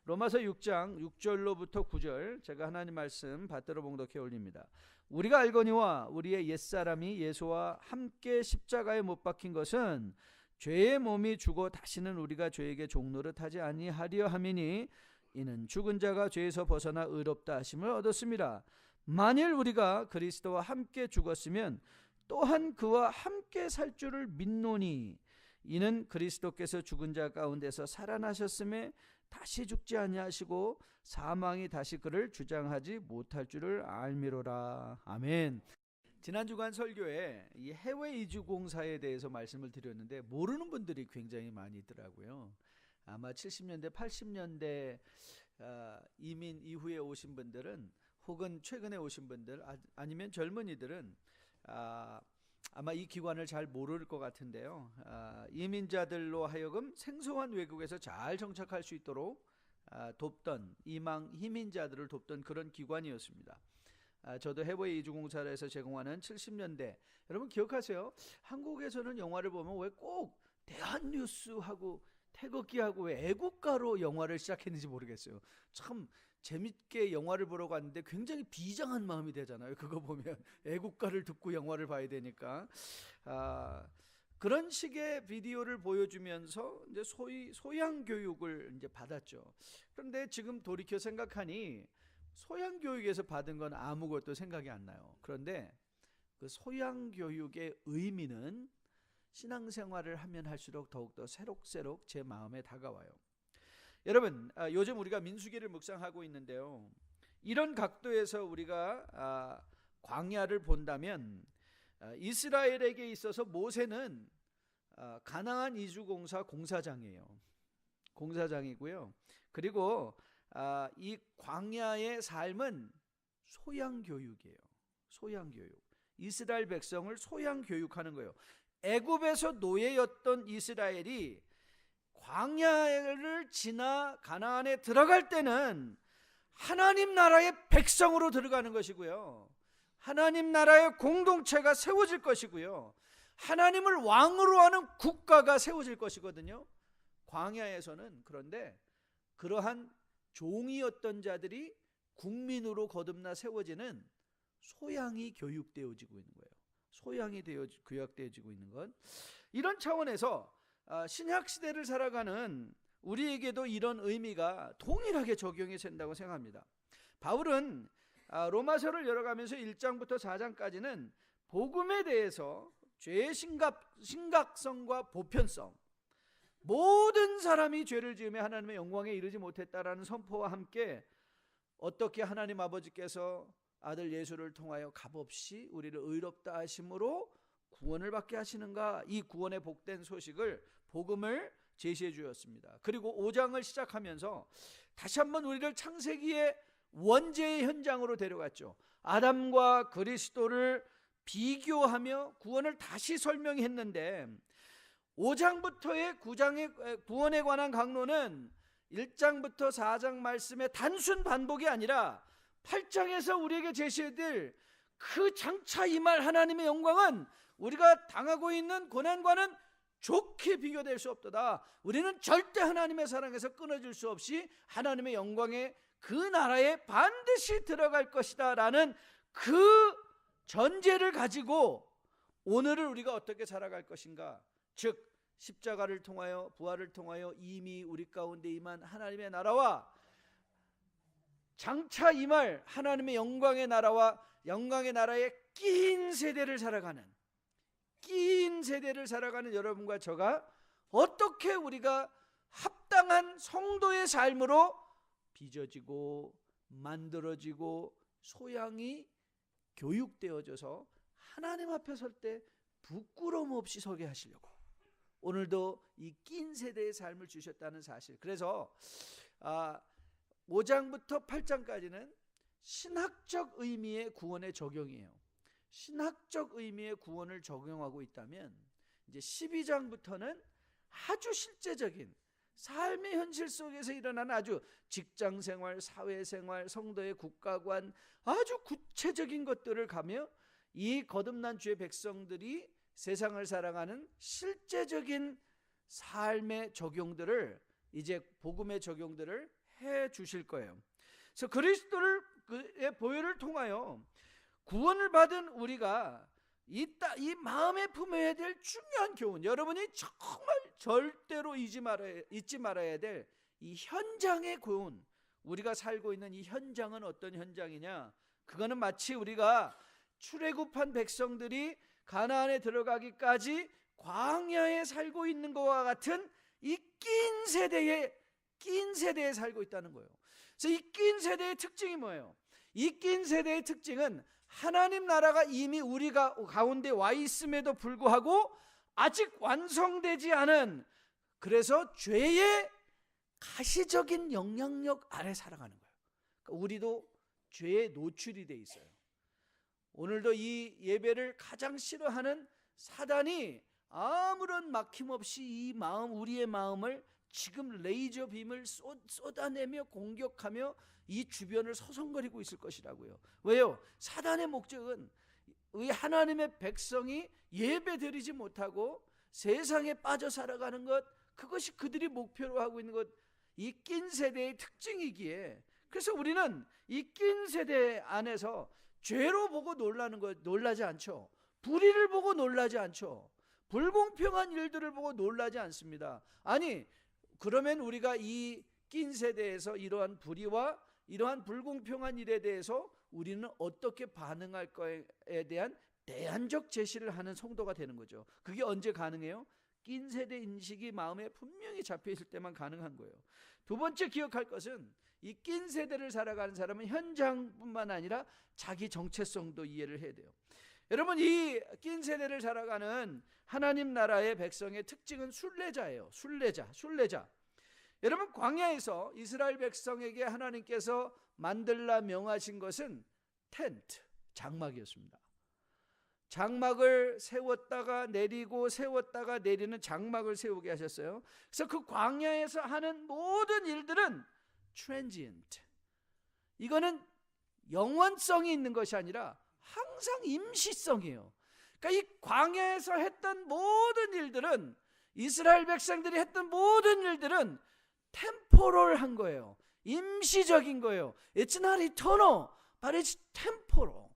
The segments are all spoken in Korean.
로마서 6장 6절로부터 9절 제가 하나님 말씀 받들어 봉독해 올립니다. 우리가 알거니와 우리의 옛사람이 예수와 함께 십자가에 못 박힌 것은 죄의 몸이 죽어 다시는 우리가 죄에게 종노릇하지 아니하려 함이니 이는 죽은 자가 죄에서 벗어나 의롭다 하심을 얻었습니다. 만일 우리가 그리스도와 함께 죽었으면 또한 그와 함께 살 줄을 믿노니 이는 그리스도께서 죽은 자 가운데서 살아나셨음에 다시 죽지 아니하시고 사망이 다시 그를 주장하지 못할 줄을 알미로라. 아멘. 지난 주간 설교에 이 해외 이주 공사에 대해서 말씀을 드렸는데 모르는 분들이 굉장히 많이 있더라고요. 아마 70년대 80년대 이민 이후에 오신 분들은 혹은 최근에 오신 분들 아니면 젊은이들은 아마 이 기관을 잘 모를 것 같은데요. 이민자들로 하여금 생소한 외국에서 잘 정착할 수 있도록 돕던 이방 희민자들을 돕던 그런 기관이었습니다. 저도 해외 이주공사를 해서 제공하는 70년대 여러분 기억하세요? 한국에서는 영화를 보면 왜 꼭 대한뉴스하고 태극기하고 왜 애국가로 영화를 시작했는지 모르겠어요. 참 재밌게 영화를 보러 갔는데 굉장히 비장한 마음이 되잖아요. 그거 보면 애국가를 듣고 영화를 봐야 되니까 그런 식의 비디오를 보여주면서 이제 소위 소양 교육을 이제 받았죠. 그런데 지금 돌이켜 생각하니 소양 교육에서 받은 건 아무것도 생각이 안 나요. 그런데 그 소양 교육의 의미는 신앙생활을 하면 할수록 더욱더 새록새록 제 마음에 다가와요. 여러분, 요즘 우리가 민수기를 묵상하고 있는데요. 이런 각도에서 우리가 광야를 본다면 이스라엘에게 있어서 모세는 가나안 이주공사 공사장이에요. 공사장이고요. 그리고 이 광야의 삶은 소양교육이에요. 소양교육. 이스라엘 백성을 소양교육하는 거예요. 애굽에서 노예였던 이스라엘이 광야를 지나 가나안에 들어갈 때는 하나님 나라의 백성으로 들어가는 것이고요. 하나님 나라의 공동체가 세워질 것이고요. 하나님을 왕으로 하는 국가가 세워질 것이거든요. 광야에서는 그런데 그러한 종이었던 자들이 국민으로 거듭나 세워지는 소양이 교육되어지고 있는 거예요. 소양이 교육되어지고 있는 것. 이런 차원에서 신약 시대를 살아가는 우리에게도 이런 의미가 동일하게 적용이 된다고 생각합니다. 바울은 로마서를 열어가면서 1장부터 4장까지는 복음에 대해서 죄의 심각성과 보편성, 모든 사람이 죄를 지으며 하나님의 영광에 이르지 못했다라는 선포와 함께 어떻게 하나님 아버지께서 아들 예수를 통하여 값없이 우리를 의롭다 하심으로 구원을 받게 하시는가, 이 구원의 복된 소식을 복음을 제시해 주었습니다. 그리고 5장을 시작하면서 다시 한번 우리를 창세기의 원죄의 현장으로 데려갔죠. 아담과 그리스도를 비교하며 구원을 다시 설명했는데 5장부터의 9장의 구원에 관한 강론은 1장부터 4장 말씀의 단순 반복이 아니라 8장에서 우리에게 제시해드릴 그 장차 임할 하나님의 영광은 우리가 당하고 있는 고난과는 좋게 비교될 수 없도다. 우리는 절대 하나님의 사랑에서 끊어질 수 없이 하나님의 영광의 그 나라에 반드시 들어갈 것이다 라는 그 전제를 가지고 오늘을 우리가 어떻게 살아갈 것인가, 즉 십자가를 통하여 부활을 통하여 이미 우리 가운데 임한 하나님의 나라와 장차 임할 하나님의 영광의 나라와 영광의 나라에 끼인 세대를 살아가는 여러분과 저가 어떻게 우리가 합당한 성도의 삶으로 빚어지고 만들어지고 소양이 교육되어져서 하나님 앞에 설 때 부끄러움 없이 서게 하시려고 오늘도 이 낀 세대의 삶을 주셨다는 사실. 그래서 5장부터 8장까지는 신학적 의미의 구원의 적용이에요. 신학적 의미의 구원을 적용하고 있다면 이제 12장부터는 아주 실제적인 삶의 현실 속에서 일어나는 아주 직장생활, 사회생활, 성도의 국가관 아주 구체적인 것들을 가며 이 거듭난 주의 백성들이 세상을 살아가는 실제적인 삶의 적용들을, 이제 복음의 적용들을 해 주실 거예요. 그래서 그리스도의 보혈을 통하여 구원을 받은 우리가 이 마음에 품어야 될 중요한 교훈, 여러분이 정말 절대로 잊지 말아야 될 이 현장의 교훈, 우리가 살고 있는 이 현장은 어떤 현장이냐? 그거는 마치 우리가 출애굽한 백성들이 가나안에 들어가기까지 광야에 살고 있는 것과 같은 이 낀 세대에 살고 있다는 거예요. 그래서 이 낀 세대의 특징이 뭐예요? 이 낀 세대의 특징은 하나님 나라가 이미 우리가 가운데 와 있음에도 불구하고 아직 완성되지 않은, 그래서 죄의 가시적인 영향력 아래 살아가는 거예요. 그러니까 우리도 죄에 노출이 돼 있어요. 오늘도 이 예배를 가장 싫어하는 사단이 아무런 막힘없이 이 마음, 우리의 마음을 지금 레이저 빔을 쏟아내며 공격하며 이 주변을 서성거리고 있을 것이라고요. 왜요? 사단의 목적은 우리 하나님의 백성이 예배드리지 못하고 세상에 빠져 살아가는 것, 그것이 그들이 목표로 하고 있는 것, 이 낀 세대의 특징이기에, 그래서 우리는 이 낀 세대 안에서 죄로 보고 놀라지 않죠. 불의를 보고 놀라지 않죠. 불공평한 일들을 보고 놀라지 않습니다. 아니, 그러면 우리가 이 낀 세대에서 이러한 불의와 이러한 불공평한 일에 대해서 우리는 어떻게 반응할 거에 대한 대안적 제시를 하는 성도가 되는 거죠. 그게 언제 가능해요? 낀 세대 인식이 마음에 분명히 잡혀 있을 때만 가능한 거예요. 두 번째 기억할 것은, 이 낀 세대를 살아가는 사람은 현장뿐만 아니라 자기 정체성도 이해를 해야 돼요. 여러분, 이 낀 세대를 살아가는 하나님 나라의 백성의 특징은 순례자예요. 순례자. 여러분, 광야에서 이스라엘 백성에게 하나님께서 만들라 명하신 것은 텐트, 장막이었습니다. 장막을 세웠다가 내리고 세웠다가 내리는 장막을 세우게 하셨어요. 그래서 그 광야에서 하는 모든 일들은 transient, 이거는 영원성이 있는 것이 아니라 항상 임시성이에요. 그러니까 이 광야에서 했던 모든 일들은, 이스라엘 백성들이 했던 모든 일들은 템포럴한 거예요. 임시적인 거예요. It's not eternal, but it's temporal.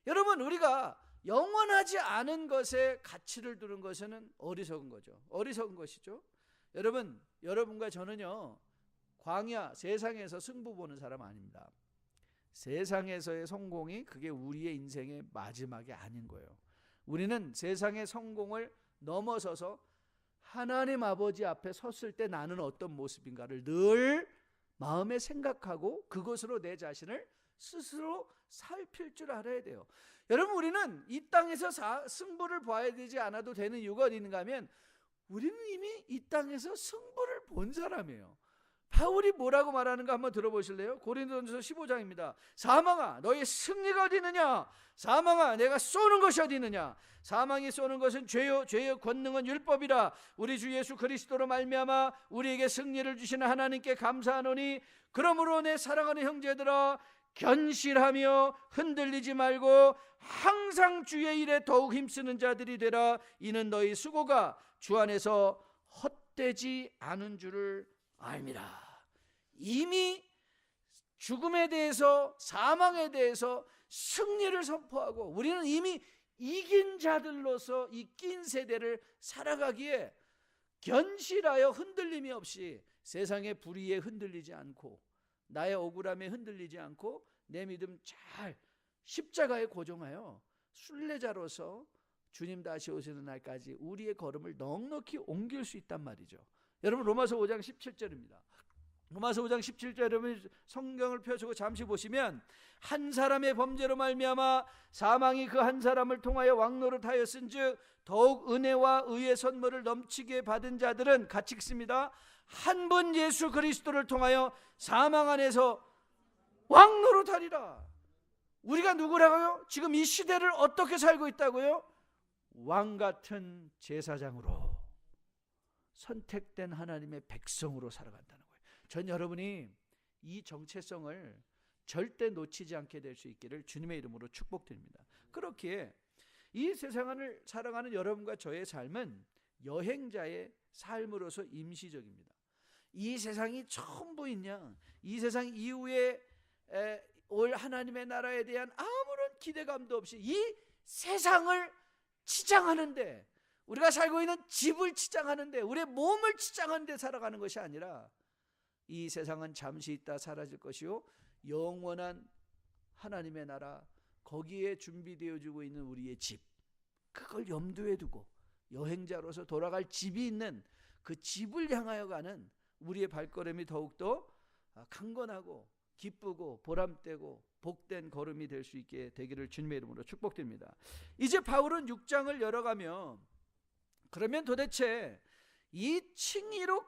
여러분, 우리가 영원하지 않은 것에 가치를 두는 것은 어리석은 거죠. 어리석은 것이죠. 여러분, 여러분과 저는요, 광야, 세상에서 승부 보는 사람 아닙니다. 세상에서의 성공이 그게 우리의 인생의 마지막이 아닌 거예요. 우리는 세상의 성공을 넘어서서 하나님 아버지 앞에 섰을 때 나는 어떤 모습인가를 늘 마음에 생각하고 그것으로 내 자신을 스스로 살필 줄 알아야 돼요. 여러분, 우리는 이 땅에서 승부를 봐야 되지 않아도 되는 이유가 어디 있는가 하면, 우리는 이미 이 땅에서 승부를 본 사람이에요. 바울이 뭐라고 말하는가 한번 들어보실래요? 고린도전서 15장입니다. 사망아, 너의 승리가 어디 있느냐? 사망아, 내가 쏘는 것이 어디 있느냐? 사망이 쏘는 것은 죄의 권능은 율법이라. 우리 주 예수 그리스도로 말미암아 우리에게 승리를 주시는 하나님께 감사하노니, 그러므로 내 사랑하는 형제들아, 견실하며 흔들리지 말고 항상 주의 일에 더욱 힘쓰는 자들이 되라. 이는 너희 수고가 주 안에서 헛되지 않은 줄을 알미라. 이미 죽음에 대해서, 사망에 대해서 승리를 선포하고 우리는 이미 이긴 자들로서 이 낀 세대를 살아가기에 견실하여 흔들림이 없이 세상의 불의에 흔들리지 않고 나의 억울함에 흔들리지 않고 내 믿음 잘 십자가에 고정하여 순례자로서 주님 다시 오시는 날까지 우리의 걸음을 넉넉히 옮길 수 있단 말이죠. 여러분, 로마서 5장 17절입니다. 로마서 5장 17절에 성경을 펴시고 잠시 보시면, 한 사람의 범죄로 말미암아 사망이 그 한 사람을 통하여 왕노릇하였은즉 더욱 은혜와 의의 선물을 넘치게 받은 자들은, 같이 읽습니다. 한 분 예수 그리스도를 통하여 사망 안에서 왕노릇하리라. 우리가 누구라고요? 지금 이 시대를 어떻게 살고 있다고요? 왕 같은 제사장으로, 선택된 하나님의 백성으로 살아간다는 거예요. 전 여러분이 이 정체성을 절대 놓치지 않게 될 수 있기를 주님의 이름으로 축복드립니다. 그렇기에 이 세상을 살아가는 여러분과 저의 삶은 여행자의 삶으로서 임시적입니다. 이 세상이 전부 있냐? 이 세상 이후에 올 하나님의 나라에 대한 아무런 기대감도 없이 이 세상을 치장하는데, 우리가 살고 있는 집을 치장하는데, 우리의 몸을 치장하는데 살아가는 것이 아니라 이 세상은 잠시 있다 사라질 것이요 영원한 하나님의 나라, 거기에 준비되어지고 있는 우리의 집, 그걸 염두에 두고 여행자로서 돌아갈 집이 있는 그 집을 향하여 가는 우리의 발걸음이 더욱더 강건하고 기쁘고 보람되고 복된 걸음이 될 수 있게 되기를 주님의 이름으로 축복드립니다. 이제 바울은 6장을 열어가며, 그러면 도대체 이 칭의로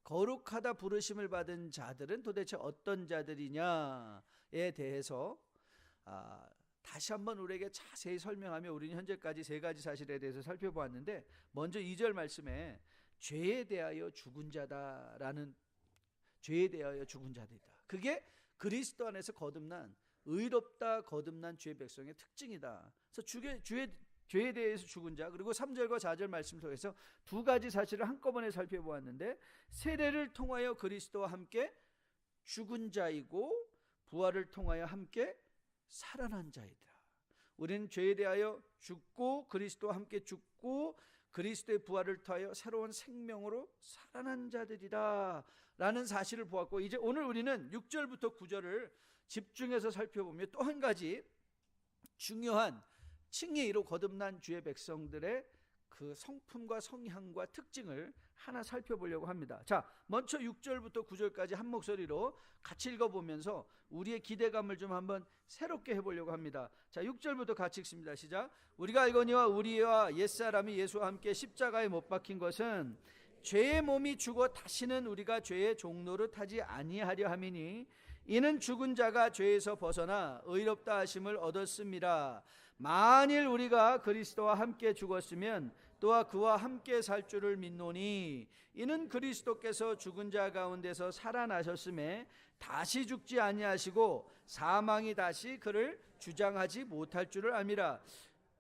거룩하다 부르심을 받은 자들은 도대체 어떤 자들이냐에 대해서 다시 한번 우리에게 자세히 설명하며, 우리는 현재까지 세 가지 사실에 대해서 살펴보았는데, 먼저 2절 말씀에 죄에 대하여 죽은 자다라는, 죄에 대하여 죽은 자들이다, 그게 그리스도 안에서 거듭난, 의롭다 거듭난 주의 백성의 특징이다. 그래서 죄에 대해서 죽은 자, 그리고 3절과 4절 말씀 속에서 두 가지 사실을 한꺼번에 살펴보았는데, 세례를 통하여 그리스도와 함께 죽은 자이고 부활을 통하여 함께 살아난 자이다. 우리는 죄에 대하여 죽고 그리스도와 함께 죽고 그리스도의 부활을 통하여 새로운 생명으로 살아난 자들이다 라는 사실을 보았고, 이제 오늘 우리는 6절부터 9절을 집중해서 살펴보며 또 한 가지 중요한 칭의로 거듭난 주의 백성들의 그 성품과 성향과 특징을 하나 살펴보려고 합니다. 자, 먼저 6절부터 9절까지 한 목소리로 같이 읽어보면서 우리의 기대감을 좀 한번 새롭게 해보려고 합니다. 자, 6절부터 같이 읽습니다. 시작. 우리가 알거니와 우리와 옛사람이 예수와 함께 십자가에 못 박힌 것은 죄의 몸이 죽어 다시는 우리가 죄의 종노릇 하지 아니하려 함이니, 이는 죽은 자가 죄에서 벗어나 의롭다 하심을 얻었음이라. 만일 우리가 그리스도와 함께 죽었으면 또한 그와 함께 살 줄을 믿노니, 이는 그리스도께서 죽은 자 가운데서 살아나셨음에 다시 죽지 아니하시고 사망이 다시 그를 주장하지 못할 줄을 압니다.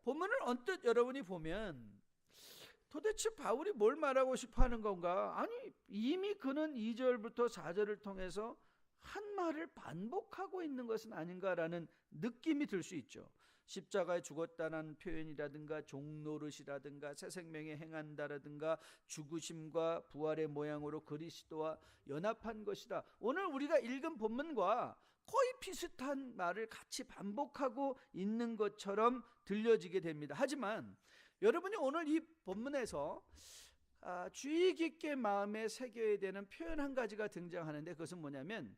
본문을 언뜻 여러분이 보면 도대체 바울이 뭘 말하고 싶어 하는 건가? 아니, 이미 그는 2절부터 4절을 통해서 한 말을 반복하고 있는 것은 아닌가라는 느낌이 들 수 있죠. 십자가에 죽었다는 표현이라든가 종노릇이라든가 새 생명에 행한다라든가 죽으심과 부활의 모양으로 그리스도와 연합한 것이다. 오늘 우리가 읽은 본문과 거의 비슷한 말을 같이 반복하고 있는 것처럼 들려지게 됩니다. 하지만 여러분이 오늘 이 본문에서 주의 깊게 마음에 새겨야 되는 표현 한 가지가 등장하는데, 그것은 뭐냐면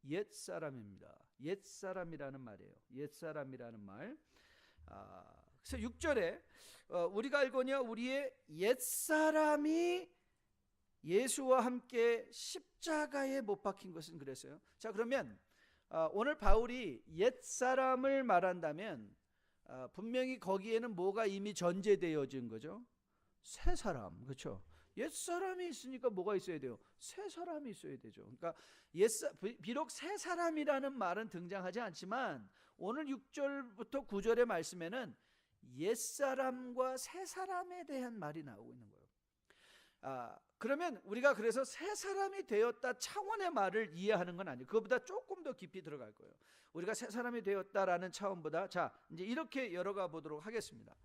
옛사람입니다. 옛사람이라는 말이에요. 옛사람이라는 말. 그래서 6절에 우리가 알거니와 우리의 옛사람이 예수와 함께 십자가에 못 박힌 것은 그랬어요. 자, 그러면 오늘 바울이 옛사람을 말한다면 분명히 거기에는 뭐가 이미 전제되어진 거죠? 새 사람, 그렇죠? 옛사람이 있으니까 뭐가 있어야 돼요? 새 사람이 있어야 되죠. 그러니까 비록 새 사람이라는 말은 등장하지 않지만 오늘 6절부터 9절의 말씀에는 옛사람과 새 사람에 대한 말이 나오고 있는 거예요. 그러면 우리가 그래서 새 사람이 되었다 차원의 말을 이해하는 건 아니에요. 그것보다 조금 더 깊이 들어갈 거예요. 우리가 새 사람이 되었다라는 차원보다, 자, 이제 이렇게 열어가 보도록 하겠습니다.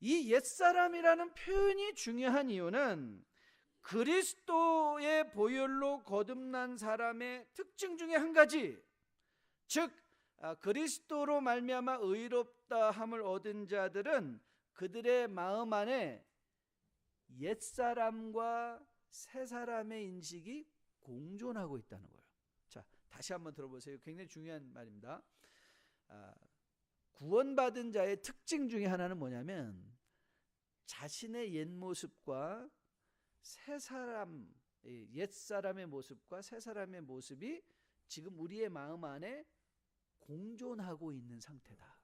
이 옛사람이라는 표현이 중요한 이유는 그리스도의 보혈로 거듭난 사람의 특징 중에 한 가지, 즉 그리스도로 말미암아 의롭다함을 얻은 자들은 그들의 마음 안에 옛사람과 새사람의 인식이 공존하고 있다는 거예요. 자, 다시 한번 들어보세요. 굉장히 중요한 말입니다. 구원받은 자의 특징 중에 하나는 뭐냐면 자신의 옛 모습과 새사람, 옛사람의 모습과 새사람의 모습이 지금 우리의 마음 안에 공존하고 있는 상태다.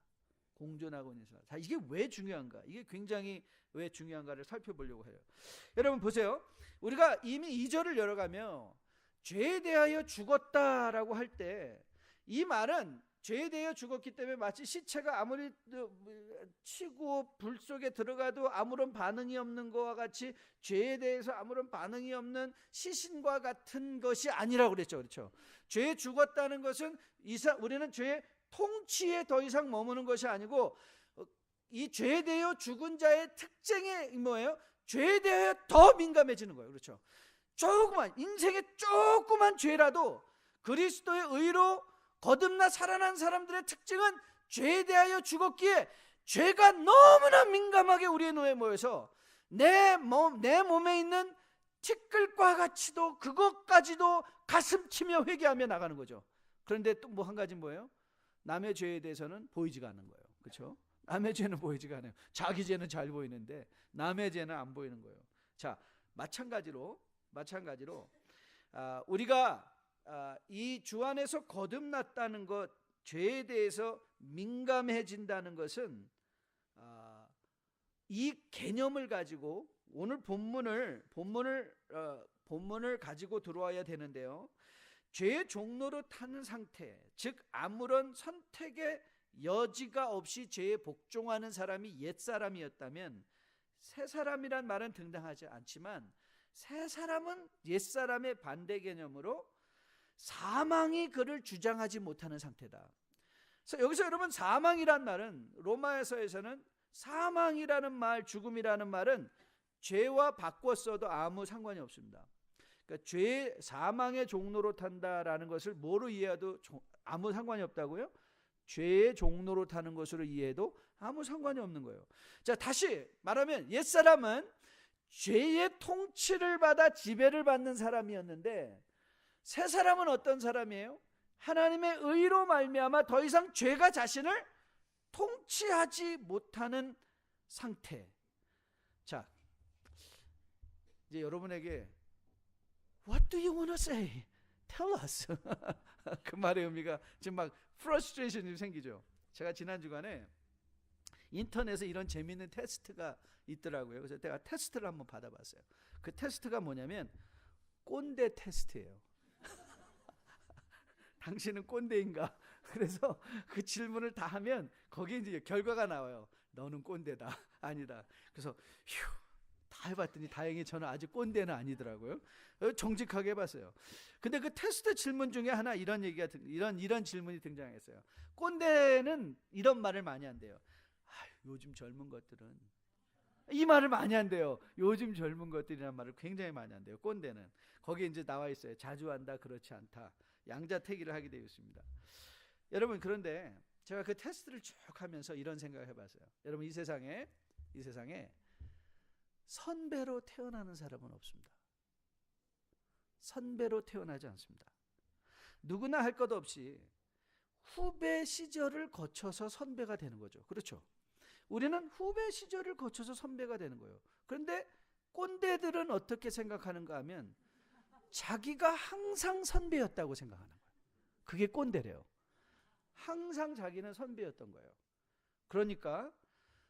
공존하고 있는 상태. 자, 이게 왜 중요한가? 이게 굉장히 왜 중요한가를 살펴보려고 해요. 여러분 보세요. 우리가 이미 2절을 열어가며 죄에 대하여 죽었다라고 할 때 이 말은 죄에 대하여 죽었기 때문에 마치 시체가 아무리 치고 불 속에 들어가도 아무런 반응이 없는 것과 같이 죄에 대해서 아무런 반응이 없는 시신과 같은 것이 아니라고 그랬죠. 그렇죠? 죄에 죽었다는 것은 우리는 죄의 통치에 더 이상 머무는 것이 아니고 이 죄에 대하여 죽은 자의 특징이 뭐예요? 죄에 대하여 더 민감해지는 거예요. 그렇죠? 조그만 인생의 조그만 죄라도 그리스도의 의로 거듭나 살아난 사람들의 특징은 죄에 대하여 죽었기에 죄가 너무나 민감하게 우리의 뇌에 모여서 내 몸에 있는 티끌과 같이도 그것까지도 가슴치며 회개하며 나가는 거죠. 그런데 또 뭐 한 가지 뭐예요? 남의 죄에 대해서는 보이지가 않는 거예요. 그렇죠? 남의 죄는 보이지가 않아요. 자기 죄는 잘 보이는데 남의 죄는 안 보이는 거예요. 자, 마찬가지로 우리가 이 주 안에서 거듭났다는 것, 죄에 대해서 민감해진다는 것은 이 개념을 가지고 오늘 본문을 가지고 들어와야 되는데요. 죄의 종로로 타는 상태, 즉 아무런 선택의 여지가 없이 죄에 복종하는 사람이 옛사람이었다면 새사람이란 말은 등장하지 않지만 새사람은 옛사람의 반대 개념으로 사망이 그를 주장하지 못하는 상태다. 그래서 여기서 여러분 사망이란 말은 로마서에서는 사망이라는 말, 죽음이라는 말은 죄와 바꿨어도 아무 상관이 없습니다. 그러니까 죄 사망의 종로로 탄다라는 것을 뭐로 이해해도 아무 상관이 없다고요? 죄의 종로로 타는 것으로 이해해도 아무 상관이 없는 거예요. 자, 다시 말하면 옛사람은 죄의 통치를 받아 지배를 받는 사람이었는데 새 사람은 어떤 사람이에요? 하나님의 의로 말미암아 더 이상 죄가 자신을 통치하지 못하는 상태. 자, 이제 여러분에게 What do you want to say? Tell us. 그 말의 의미가 지금 막 프러스트레이션이 생기죠. 제가 지난 주간에 인터넷에 이런 재미있는 테스트가 있더라고요. 그래서 제가 테스트를 한번 받아봤어요. 그 테스트가 뭐냐면 꼰대 테스트예요. 당신은 꼰대인가? 그래서 그 질문을 다 하면 거기에 이제 결과가 나와요. 너는 꼰대다. 아니다. 그래서 다 해봤더니 다행히 저는 아직 꼰대는 아니더라고요. 정직하게 해봤어요. 근데 그 테스트 질문 중에 하나 이런 질문이 등장했어요. 꼰대는 이런 말을 많이 한대요. 요즘 젊은 것들은 이 말을 많이 한대요. 요즘 젊은 것들이라는 말을 굉장히 많이 한대요. 꼰대는 거기에 이제 나와 있어요. 자주 한다, 그렇지 않다. 양자택일을 하게 되어 있습니다. 여러분, 그런데 제가 그 테스트를 쭉 하면서 이런 생각을 해봤어요. 여러분, 이 세상에 선배로 태어나는 사람은 없습니다. 선배로 태어나지 않습니다. 누구나 할 것 없이 후배 시절을 거쳐서 선배가 되는 거죠. 그렇죠? 우리는 후배 시절을 거쳐서 선배가 되는 거예요. 그런데 꼰대들은 어떻게 생각하는가 하면 자기가 항상 선배였다고 생각하는 거예요. 그게 꼰대래요. 항상 자기는 선배였던 거예요. 그러니까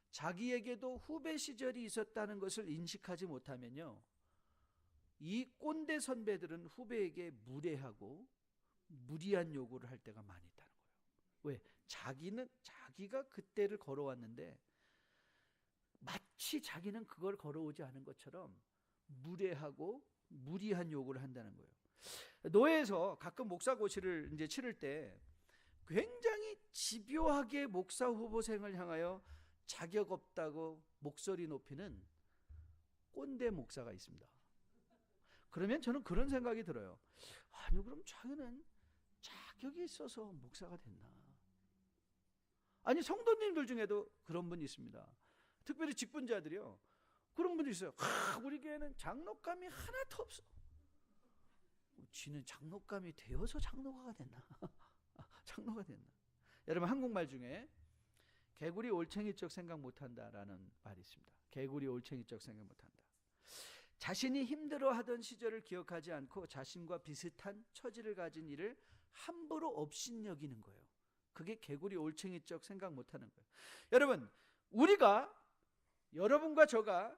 자기에게도 후배 시절이 있었다는 것을 인식하지 못하면요, 이 꼰대 선배들은 후배에게 무례하고 무리한 요구를 할 때가 많이 있다는 거예요. 왜? 자기가 그때를 걸어왔는데 마치 자기는 그걸 걸어오지 않은 것처럼 무례하고 무리한 요구를 한다는 거예요. 노예에서 가끔 목사고시를 이제 치를 때 굉장히 집요하게 목사 후보생을 향하여 자격 없다고 목소리 높이는 꼰대 목사가 있습니다. 그러면 저는 그런 생각이 들어요. 아니, 그럼 자기는 자격이 있어서 목사가 됐나? 아니, 성도님들 중에도 그런 분이 있습니다. 특별히 직분자들이요, 그런 분이 있어요. 우리 교회는 장로감이 하나도 없어. 지는 장로감이 되어서 장로가 됐나? 장로가 됐나? 여러분, 한국말 중에 개구리 올챙이적 생각 못한다라는 말이 있습니다. 개구리 올챙이적 생각 못한다. 자신이 힘들어하던 시절을 기억하지 않고 자신과 비슷한 처지를 가진 이를 함부로 업신여기는 거예요. 그게 개구리 올챙이적 생각 못하는 거예요. 여러분, 여러분과 저가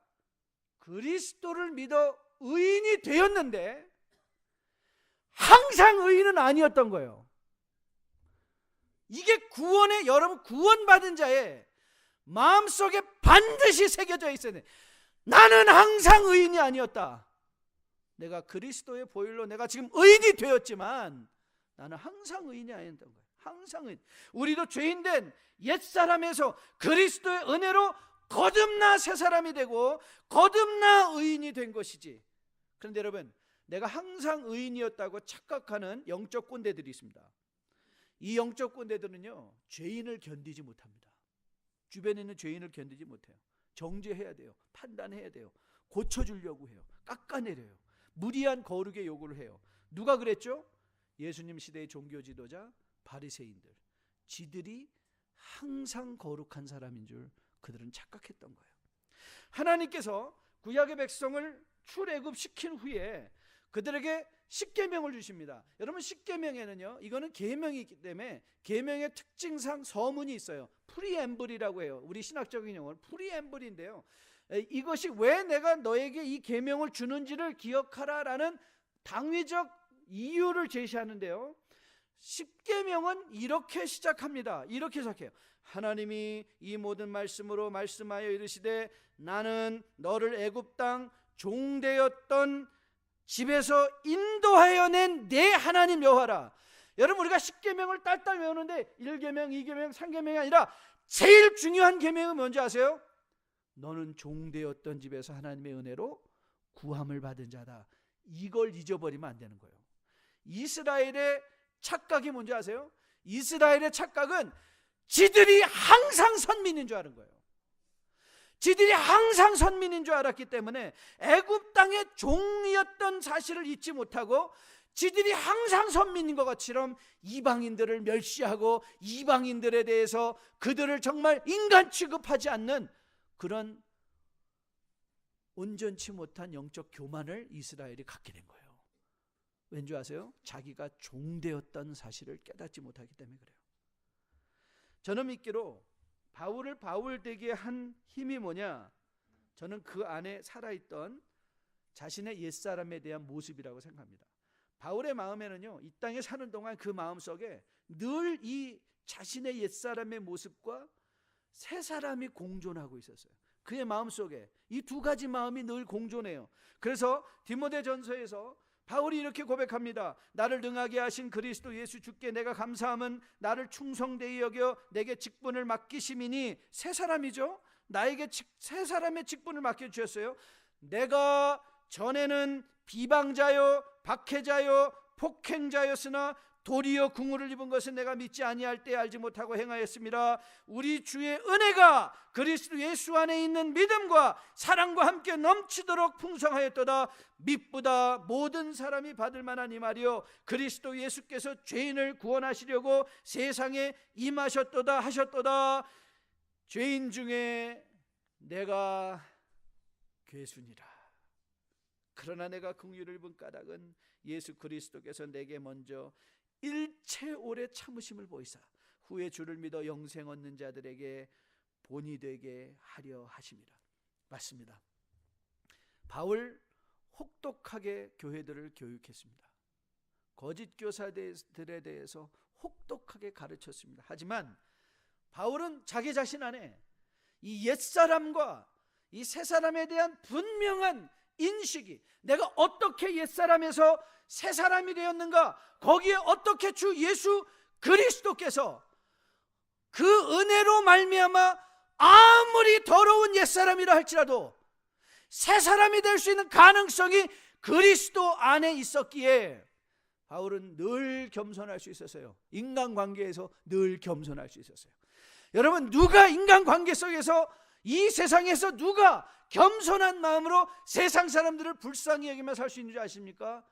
그리스도를 믿어 의인이 되었는데 항상 의인은 아니었던 거예요. 이게 여러분 구원받은 자의 마음속에 반드시 새겨져 있어야 돼. 나는 항상 의인이 아니었다. 내가 그리스도의 보혈로 내가 지금 의인이 되었지만 나는 항상 의인이 아니었던 거예요. 항상 의인. 우리도 죄인된 옛사람에서 그리스도의 은혜로 거듭나 새 사람이 되고 거듭나 의인이 된 것이지. 그런데 여러분, 내가 항상 의인이었다고 착각하는 영적 꼰대들이 있습니다. 이 영적 꼰대들은요, 죄인을 견디지 못합니다. 주변에 있는 죄인을 견디지 못해요. 정죄해야 돼요. 판단해야 돼요. 고쳐주려고 해요. 깎아내려요. 무리한 거룩의 요구를 해요. 누가 그랬죠? 예수님 시대의 종교 지도자 바리새인들. 지들이 항상 거룩한 사람인 줄 그들은 착각했던 거예요. 하나님께서 구약의 백성을 출애굽시킨 후에 그들에게 십계명을 주십니다. 여러분, 십계명에는요, 이거는 계명이기 때문에 계명의 특징상 서문이 있어요. 프리엠블이라고 해요. 우리 신학적인 용어는 프리엠블인데요, 이것이 왜 내가 너에게 이 계명을 주는지를 기억하라라는 당위적 이유를 제시하는데요, 십계명은 이렇게 시작합니다. 이렇게 시작해요. 하나님이 이 모든 말씀으로 말씀하여 이르시되 나는 너를 애굽 땅 종되었던 집에서 인도하여 낸 내 하나님 여호와라. 여러분, 우리가 십계명을 딸딸 외우는데 1계명, 2계명, 3계명이 아니라 제일 중요한 계명은 뭔지 아세요? 너는 종되었던 집에서 하나님의 은혜로 구함을 받은 자다. 이걸 잊어버리면 안 되는 거예요. 이스라엘의 착각이 뭔지 아세요? 이스라엘의 착각은 지들이 항상 선민인 줄 아는 거예요. 지들이 항상 선민인 줄 알았기 때문에 애굽 땅의 종이었던 사실을 잊지 못하고 지들이 항상 선민인 것 같이럼 이방인들을 멸시하고 이방인들에 대해서 그들을 정말 인간 취급하지 않는 그런 온전치 못한 영적 교만을 이스라엘이 갖게 된 거예요. 왠지 아세요? 자기가 종되었던 사실을 깨닫지 못하기 때문에 그래요. 저는 믿기로 바울을 바울되게 한 힘이 뭐냐? 저는 그 안에 살아있던 자신의 옛사람에 대한 모습이라고 생각합니다. 바울의 마음에는요, 이 땅에 사는 동안 그 마음속에 늘 이 자신의 옛사람의 모습과 새 사람이 공존하고 있었어요. 그의 마음속에 이 두 가지 마음이 늘 공존해요. 그래서 디모데전서에서 바울이 이렇게 고백합니다. 나를 능하게 하신 그리스도 예수 주께 내가 감사함은 나를 충성되이 여겨 내게 직분을 맡기심이니, 새 사람이죠. 나에게 새 사람의 직분을 맡겨주셨어요. 내가 전에는 비방자요 박해자요 폭행자였으나 도리어 궁우를 입은 것은 내가 믿지 아니할 때 알지 못하고 행하였습니다. 우리 주의 은혜가 그리스도 예수 안에 있는 믿음과 사랑과 함께 넘치도록 풍성하였도다. 믿보다 모든 사람이 받을 만한 이 말이요 그리스도 예수께서 죄인을 구원하시려고 세상에 임하셨도다 하셨도다. 죄인 중에 내가 괴순이라. 그러나 내가 긍휼을 입은 까닭은 예수 그리스도께서 내게 먼저 일체 오래 참으심을 보이사 후에 주를 믿어 영생 얻는 자들에게 본이 되게 하려 하심이라. 맞습니다. 바울 혹독하게 교회들을 교육했습니다. 거짓 교사들에 대해서 혹독하게 가르쳤습니다. 하지만 바울은 자기 자신 안에 이 옛사람과 이 새사람에 대한 분명한 인식이, 내가 어떻게 옛사람에서 새사람이 되었는가, 거기에 어떻게 주 예수 그리스도께서 그 은혜로 말미암아 아무리 더러운 옛사람이라 할지라도 새사람이 될 수 있는 가능성이 그리스도 안에 있었기에 바울은 늘 겸손할 수 있었어요. 인간관계에서 늘 겸손할 수 있었어요. 여러분, 누가 인간관계 속에서 이 세상에서 누가 겸손한 마음으로 세상 사람들을 불쌍히 여기며 살 수 있는지 아십니까?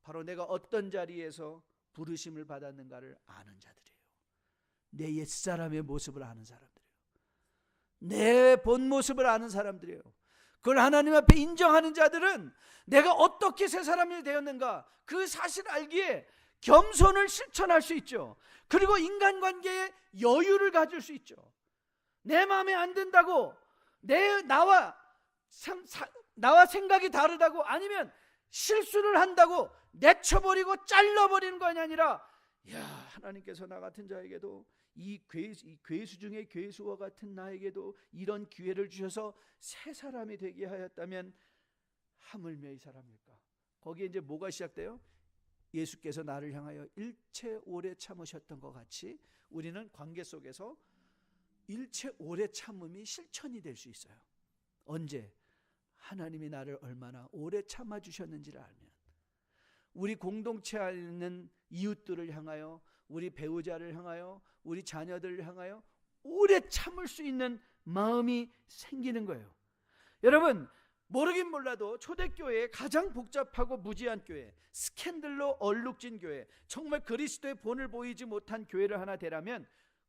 바로 내가 어떤 자리에서 부르심을 받았는가를 아는 자들이에요. 내 옛사람의 모습을 아는 사람들이에요. 내 본 모습을 아는 사람들이에요. 그걸 하나님 앞에 인정하는 자들은 내가 어떻게 새 사람이 되었는가 그 사실 알기에 겸손을 실천할 수 있죠. 그리고 인간관계에 여유를 가질 수 있죠. 내 마음에 안 든다고 나와 생각이 다르다고 아니면 실수를 한다고 내쳐버리고 잘라버리는 것이 아니라 야, 하나님께서 나 같은 자에게도 이 괴수 중에 괴수와 같은 나에게도 이런 기회를 주셔서 새 사람이 되게 하였다면 하물며 이 사람일까? 거기에 이제 뭐가 시작돼요? 예수께서 나를 향하여 일체 오래 참으셨던 것 같이 우리는 관계 속에서 일체 오래 참음이 실천이 될 수 있어요. 언제? 하나님이 나를 얼마나 오래 참아주셨는지를 알면, 우리 공동체 안에 있는 이웃들을 향하여, 우리 배우자를 향하여, 우리 자녀들을 향하여 오래 참을 수 있는 마음이 생기는 거예요. 여러분, 모르긴 몰라도 초대교회의 가장 복잡하고 무지한 교회, 스캔들로 얼룩진 교회, 정말 그리스도의 본을 보이지 못한 교회를 하나 대라면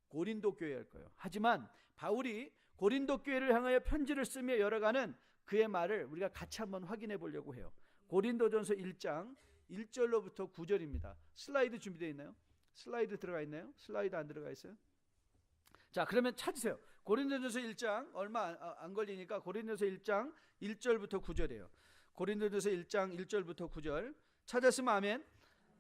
고린도 교회일 거예요. 하지만 바울이 고린도 교회를 향하여 편지를 쓰며 열어가는 그의 말을 우리가 같이 한번 확인해 보려고 해요. 고린도전서 1장 1절로부터 9절입니다. 슬라이드 준비되어 있나요? 슬라이드 들어가 있나요? 슬라이드 안 들어가 있어요? 자, 그러면 찾으세요. 고린도전서 1장 얼마 안 걸리니까 고린도전서 1장 1절부터 9절이에요. 고린도전서 1장 1절부터 9절 찾았으면 아멘.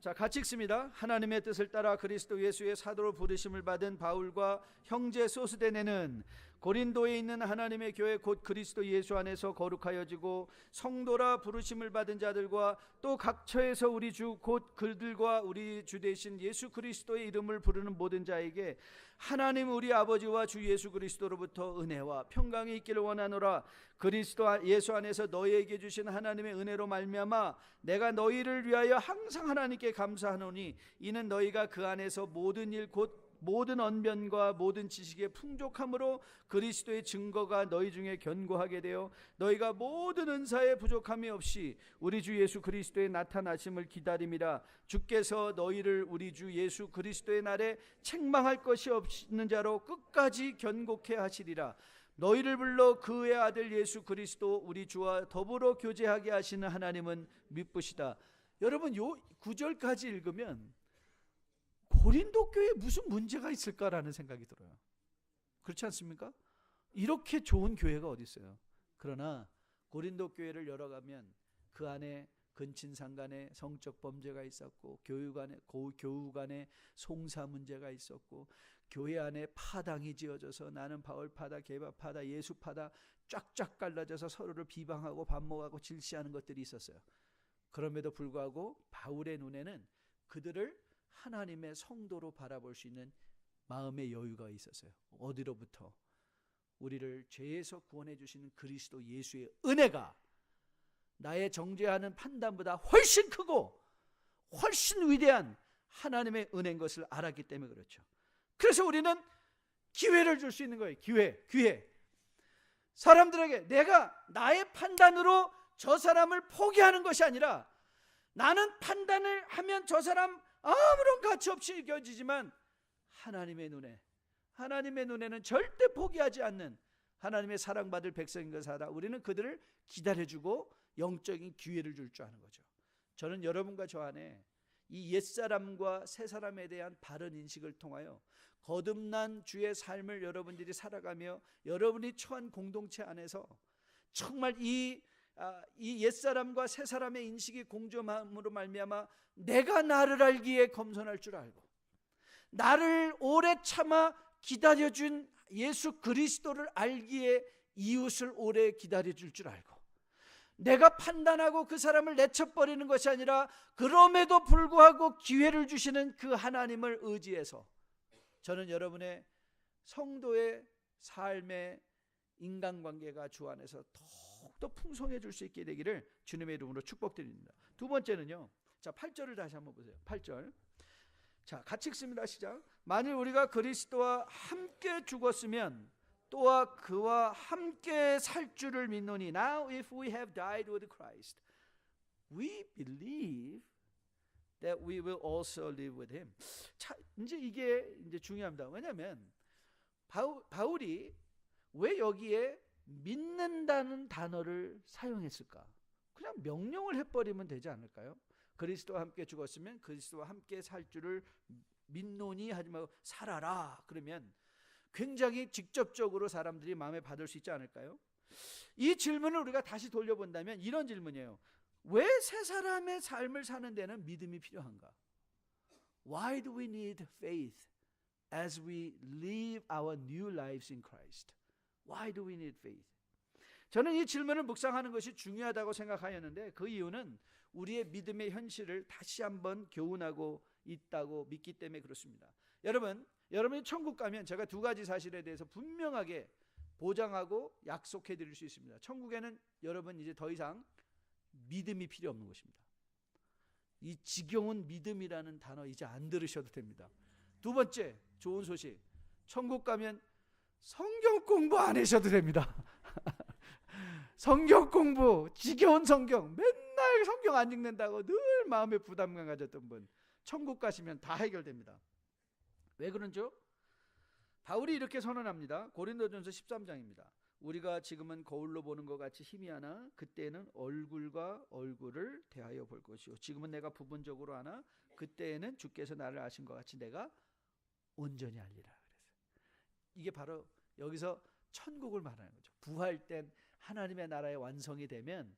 자, 같이 읽습니다. 하나님의 뜻을 따라 그리스도 예수의 사도로 부르심을 받은 바울과 형제 소스데네는 고린도에 있는 하나님의 교회 곧 그리스도 예수 안에서 거룩하여지고 성도라 부르심을 받은 자들과 또 각처에서 우리 주 곧 그들과 우리 주 되신 예수 그리스도의 이름을 부르는 모든 자에게 하나님 우리 아버지와 주 예수 그리스도로부터 은혜와 평강이 있기를 원하노라. 그리스도 예수 안에서 너희에게 주신 하나님의 은혜로 말미암아 내가 너희를 위하여 항상 하나님께 감사하노니 이는 너희가 그 안에서 모든 일 곧 모든 언변과 모든 지식의 풍족함으로 그리스도의 증거가 너희 중에 견고하게 되어 너희가 모든 은사에 부족함이 없이 우리 주 예수 그리스도의 나타나심을 기다림이라. 주께서 너희를 우리 주 예수 그리스도의 날에 책망할 것이 없는 자로 끝까지 견고케 하시리라. 너희를 불러 그의 아들 예수 그리스도 우리 주와 더불어 교제하게 하시는 하나님은 미쁘시다. 여러분, 요 9절까지 읽으면 고린도 교회에 무슨 문제가 있을까라는 생각이 들어요. 그렇지 않습니까? 이렇게 좋은 교회가 어디 있어요? 그러나 고린도 교회를 열어가면 그 안에 근친상 간에 성적 범죄가 있었고 교우 간에 송사 문제가 있었고 교회 안에 파당이 지어져서 나는 바울 파다, 게바 파다, 예수 파다 쫙쫙 갈라져서 서로를 비방하고 반목하고 질시하는 것들이 있었어요. 그럼에도 불구하고 바울의 눈에는 그들을 하나님의 성도로 바라볼 수 있는 마음의 여유가 있었어요. 어디로부터? 우리를 죄에서 구원해 주시는 그리스도 예수의 은혜가 나의 정죄하는 판단보다 훨씬 크고 훨씬 위대한 하나님의 은혜인 것을 알았기 때문에 그렇죠. 그래서 우리는 기회를 줄 수 있는 거예요. 기회. 사람들에게 내가 나의 판단으로 저 사람을 포기하는 것이 아니라, 나는 판단을 하면 저 사람 아무런 가치 없이 여겨지지만 하나님의 눈에는 절대 포기하지 않는 하나님의 사랑받을 백성인 것을 알아 우리는 그들을 기다려주고 영적인 기회를 줄 줄 아는 거죠. 저는 여러분과 저 안에 이 옛사람과 새사람에 대한 바른 인식을 통하여 거듭난 주의 삶을 여러분들이 살아가며 여러분이 처한 공동체 안에서 정말 이 옛사람과 새사람의 인식이 공존함으로 말미암아 내가 나를 알기에 겸손할 줄 알고, 나를 오래 참아 기다려준 예수 그리스도를 알기에 이웃을 오래 기다려줄 줄 알고, 내가 판단하고 그 사람을 내쳐버리는 것이 아니라 그럼에도 불구하고 기회를 주시는 그 하나님을 의지해서 저는 여러분의 성도의 삶의 인간관계가 주 안에서 더욱더 풍성해질 수 있게 되기를 주님의 이름으로 축복드립니다. 두 번째는요, 자 8절을 다시 한번 보세요. 8절. 자, 같이 읽습니다. 시작. 만일 우리가 그리스도와 함께 죽었으면 또한 그와 함께 살 줄을 믿노니 Now if we have died with Christ we believe that we will also live with him. 자, 이게 중요합니다. 왜냐하면 바울이 왜 여기에 믿는다는 단어를 사용했을까? 그냥 명령을 해버리면 되지 않을까요? 그리스도와 함께 죽었으면 그리스도와 함께 살 줄을 믿노니 하지 말고 살아라. 그러면 굉장히 직접적으로 사람들이 마음에 받을 수 있지 않을까요? 이 질문을 우리가 다시 돌려본다면 이런 질문이에요. 왜 새 사람의 삶을 사는 데는 믿음이 필요한가? Why do we need faith as we live our new lives in Christ? Why do we need faith? 저는 이 질문을 묵상하는 것이 중요하다고 생각하였는데 그 이유는 우리의 믿음의 현실을 다시 한번 교훈하고 있다고 믿기 때문에 그렇습니다. 여러분이 천국 가면 제가 두 가지 사실에 대해서 분명하게 보장하고 약속해 드릴 수 있습니다. 천국에는 여러분 이제 더 이상 믿음이 필요 없는 것입니다. 이 지겨운 믿음이라는 단어 이제 안 들으셔도 됩니다. 두 번째 좋은 소식, 천국 가면 성경 공부 안 하셔도 됩니다. 성경 공부, 지겨운 성경, 맨날 성경 안 읽는다고 늘 마음에 부담감 가졌던 분, 천국 가시면 다 해결됩니다. 왜 그런죠? 바울이 이렇게 선언합니다. 고린도전서 13장입니다. 우리가 지금은 거울로 보는 것 같이 희미하나 그때에는 얼굴과 얼굴을 대하여 볼 것이요 지금은 내가 부분적으로 하나 그때에는 주께서 나를 아신 것 같이 내가 온전히 알리라. 이게 바로 여기서 천국을 말하는 거죠. 부활된 하나님의 나라의 완성이 되면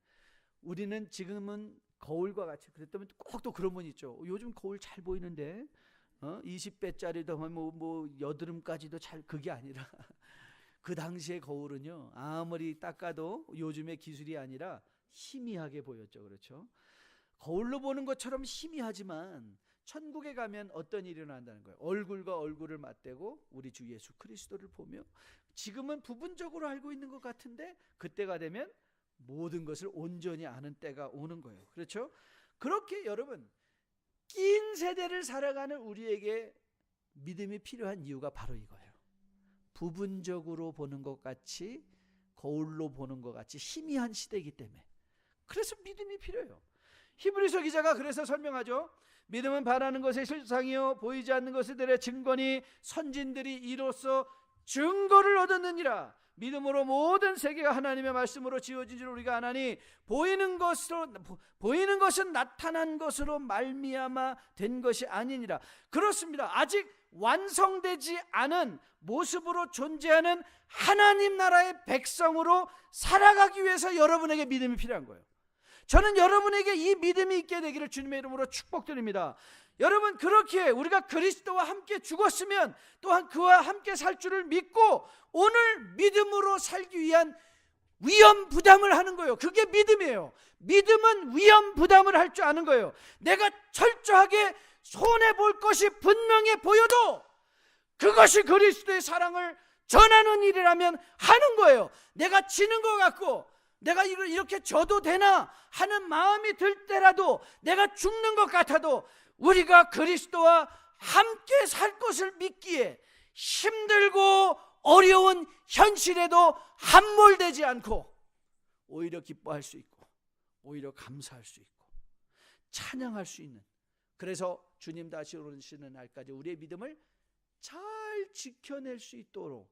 우리는 지금은 거울과 같이, 그랬다면 꼭 또 그런 분 있죠. 요즘 거울 잘 보이는데 20배짜리도 뭐 여드름까지도 잘, 그게 아니라 그 당시의 거울은요 아무리 닦아도 요즘의 기술이 아니라 희미하게 보였죠. 그렇죠? 거울로 보는 것처럼 희미하지만 천국에 가면 어떤 일이 일어난다는 거예요. 얼굴과 얼굴을 맞대고 우리 주 예수 그리스도를 보며 지금은 부분적으로 알고 있는 것 같은데 그때가 되면 모든 것을 온전히 아는 때가 오는 거예요. 그렇죠? 그렇게 여러분 낀 세대를 살아가는 우리에게 믿음이 필요한 이유가 바로 이거예요. 부분적으로 보는 것 같이, 거울로 보는 것 같이 희미한 시대이기 때문에 그래서 믿음이 필요해요. 히브리서 기자가 그래서 설명하죠. 믿음은 바라는 것의 실상이요 보이지 않는 것들의 증거니 선진들이 이로써 증거를 얻었느니라. 믿음으로 모든 세계가 하나님의 말씀으로 지어진 줄 우리가 아나니 보이는 것은 나타난 것으로 말미암아 된 것이 아니니라. 그렇습니다. 아직 완성되지 않은 모습으로 존재하는 하나님 나라의 백성으로 살아가기 위해서 여러분에게 믿음이 필요한 거예요. 저는 여러분에게 이 믿음이 있게 되기를 주님의 이름으로 축복드립니다. 여러분 그렇게 우리가 그리스도와 함께 죽었으면 또한 그와 함께 살 줄을 믿고 오늘 믿음으로 살기 위한 위험 부담을 하는 거예요. 그게 믿음이에요. 믿음은 위험 부담을 할 줄 아는 거예요. 내가 철저하게 손해볼 것이 분명해 보여도 그것이 그리스도의 사랑을 전하는 일이라면 하는 거예요. 내가 지는 것 같고 내가 이렇게 져도 되나 하는 마음이 들 때라도, 내가 죽는 것 같아도 우리가 그리스도와 함께 살 것을 믿기에 힘들고 어려운 현실에도 함몰되지 않고 오히려 기뻐할 수 있고 오히려 감사할 수 있고 찬양할 수 있는, 그래서 주님 다시 오시는 날까지 우리의 믿음을 잘 지켜낼 수 있도록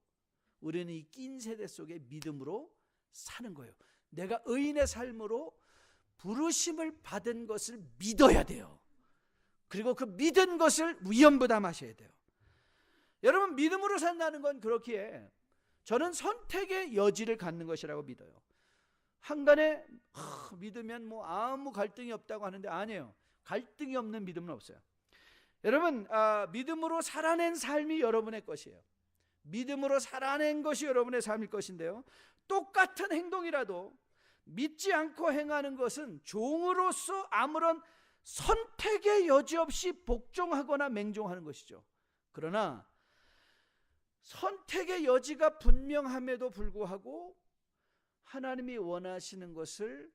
우리는 이 낀 세대 속에 믿음으로 사는 거예요. 내가 의인의 삶으로 부르심을 받은 것을 믿어야 돼요. 그리고 그 믿은 것을 위험부담하셔야 돼요. 여러분 믿음으로 산다는 건 그렇기에 저는 선택의 여지를 갖는 것이라고 믿어요. 한간에 믿으면 뭐 아무 갈등이 없다고 하는데 아니에요. 갈등이 없는 믿음은 없어요. 여러분 믿음으로 살아낸 삶이 여러분의 것이에요. 믿음으로 살아낸 것이 여러분의 삶일 것인데요, 똑같은 행동이라도 믿지 않고 행하는 것은 종으로서 아무런 선택의 여지 없이 복종하거나 맹종하는 것이죠. 그러나 선택의 여지가 분명함에도 불구하고 하나님이 원하시는 것을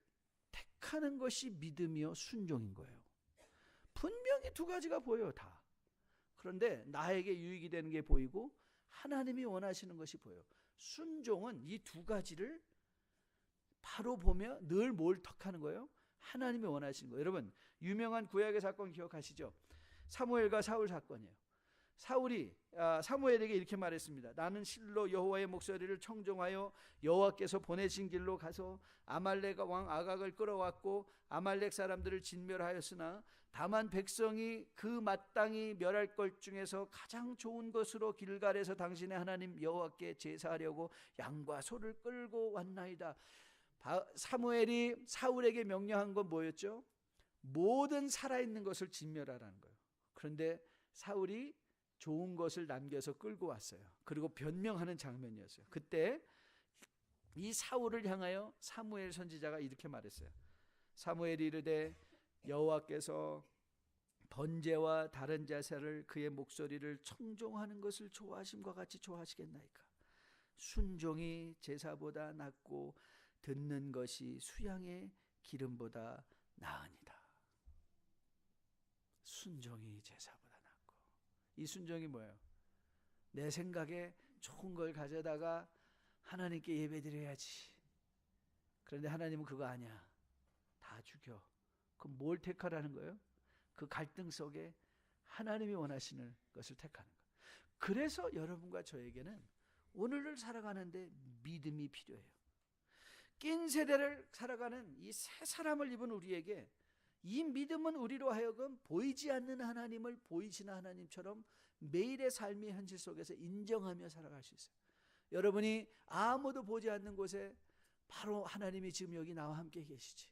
택하는 것이 믿음이요 순종인 거예요. 분명히 두 가지가 보여요. 다. 그런데 나에게 유익이 되는 게 보이고 하나님이 원하시는 것이 보여요. 순종은 이 두 가지를 바로 보며 늘 뭘 택하는 거예요? 하나님이 원하시는 거예요. 여러분 유명한 구약의 사건 기억하시죠? 사무엘과 사울 사건이에요. 사무엘에게 이렇게 말했습니다. 나는 실로 여호와의 목소리를 청종하여 여호와께서 보내신 길로 가서 아말렉 왕 아각을 끌어왔고 아말렉 사람들을 진멸하였으나 다만 백성이 그 마땅히 멸할 것 중에서 가장 좋은 것으로 길갈에서 당신의 하나님 여호와께 제사하려고 양과 소를 끌고 왔나이다. 사무엘이 사울에게 명령한 건 뭐였죠? 모든 살아있는 것을 진멸하라는 거예요. 그런데 사울이 좋은 것을 남겨서 끌고 왔어요. 그리고 변명하는 장면이었어요. 그때 이 사울을 향하여 사무엘 선지자가 이렇게 말했어요. 사무엘이 이르되 여호와께서 번제와 다른 제사를 그의 목소리를 청종하는 것을 좋아하심과 같이 좋아하시겠나이까. 순종이 제사보다 낫고 듣는 것이 수양의 기름보다 나으니라. 순종이 제사보다 낫고. 이 순종이 뭐예요? 내 생각에 좋은 걸 가져다가 하나님께 예배드려야지. 그런데 하나님은 그거 아니야. 다 죽여. 그럼 뭘 택하라는 거예요? 그 갈등 속에 하나님이 원하시는 것을 택하는 거예요. 그래서 여러분과 저에게는 오늘을 살아가는데 믿음이 필요해요. 낀 세대를 살아가는 이 새 사람을 입은 우리에게 이 믿음은 우리로 하여금 보이지 않는 하나님을 보이시는 하나님처럼 매일의 삶의 현실 속에서 인정하며 살아갈 수 있어요. 여러분이 아무도 보지 않는 곳에 바로 하나님이 지금 여기 나와 함께 계시지.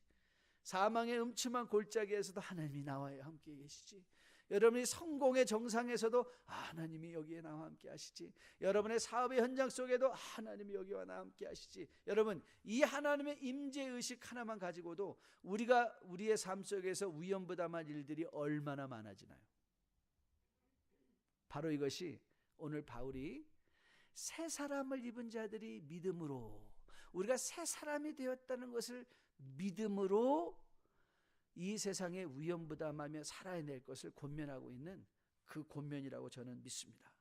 사망의 음침한 골짜기에서도 하나님이 나와 함께 계시지. 여러분이 성공의 정상에서도 하나님이 여기에 나와 함께 하시지. 여러분의 사업의 현장 속에도 하나님이 여기와 나와 함께 하시지. 여러분, 이 하나님의 임재의식 하나만 가지고도 우리가 우리의 삶 속에서 위험부담한 일들이 얼마나 많아지나요? 바로 이것이 오늘 바울이 새 사람을 입은 자들이 믿음으로, 우리가 새 사람이 되었다는 것을 믿음으로 이 세상에 위험부담하며 살아낼 것을 권면하고 있는 그 권면이라고 저는 믿습니다.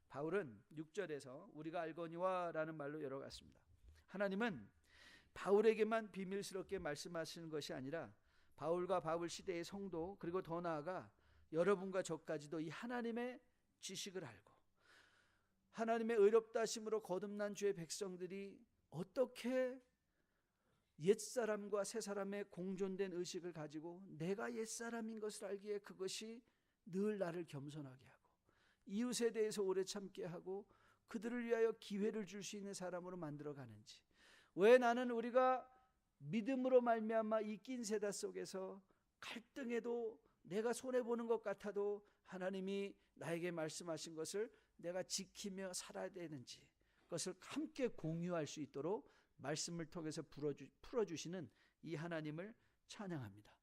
바울은 6절에서 우리가 알거니와 라는 말로 열어갔습니다. 하나님은 바울에게만 비밀스럽게 말씀하시는 것이 아니라 바울과 바울 시대의 성도, 그리고 더 나아가 여러분과 저까지도 이 하나님의 지식을 알고 하나님의 의롭다 하심으로 거듭난 주의 백성들이 어떻게 옛사람과 새사람의 공존된 의식을 가지고 내가 옛사람인 것을 알기에 그것이 늘 나를 겸손하게 하고 이웃에 대해서 오래 참게 하고 그들을 위하여 기회를 줄 수 있는 사람으로 만들어 가는지, 왜 나는 우리가 믿음으로 말미암아 이 낀 세대 속에서 갈등에도 내가 손해보는 것 같아도 하나님이 나에게 말씀하신 것을 내가 지키며 살아야 되는지, 그것을 함께 공유할 수 있도록 말씀을 통해서 풀어주시는 이 하나님을 찬양합니다.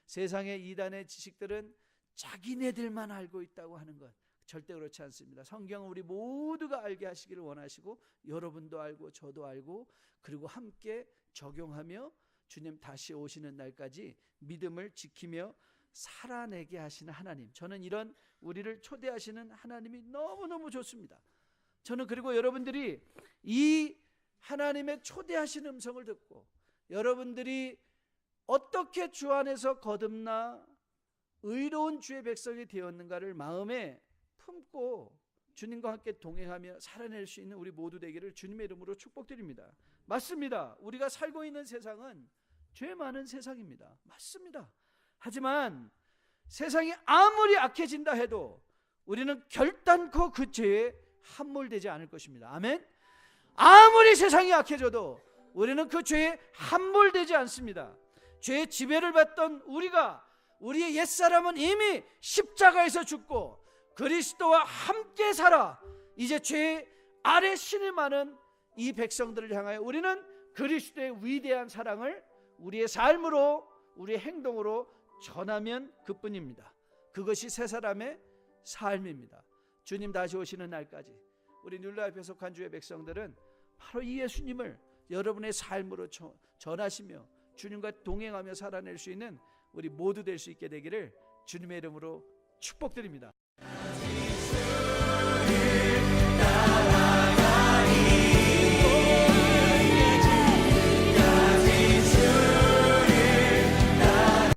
세상의 이단의 지식들은 자기네들만 알고 있다고 하는 것 절대 그렇지 않습니다. 성경은 우리 모두가 알게 하시기를 원하시고 여러분도 알고 저도 알고 그리고 함께 적용하며 주님 다시 오시는 날까지 믿음을 지키며 살아내게 하시는 하나님, 저는 이런 우리를 초대하시는 하나님이 너무너무 좋습니다. 저는 그리고 여러분들이 이 하나님의 초대하시는 음성을 듣고 여러분들이 어떻게 주 안에서 거듭나 의로운 주의 백성이 되었는가를 마음에 품고 주님과 함께 동행하며 살아낼 수 있는 우리 모두 되기를 주님의 이름으로 축복드립니다. 맞습니다. 우리가 살고 있는 세상은 죄 많은 세상입니다. 맞습니다. 하지만 세상이 아무리 악해진다 해도 우리는 결단코 그 죄에 함몰되지 않을 것입니다. 아멘. 아무리 세상이 악해져도 우리는 그 죄에 함몰되지 않습니다. 죄의 지배를 받던 우리의 옛사람은 이미 십자가에서 죽고 그리스도와 함께 살아 이제 죄 아래 신음하는 이 백성들을 향하여 우리는 그리스도의 위대한 사랑을 우리의 삶으로, 우리의 행동으로 전하면 그뿐입니다. 그것이 새 사람의 삶입니다. 주님 다시 오시는 날까지 우리 뉴라이프에 속한 주의 백성들은 바로 이 예수님을 여러분의 삶으로 전하시며 주님과 동행하며 살아낼 수 있는 우리 모두 될 수 있게 되기를 주님의 이름으로 축복드립니다.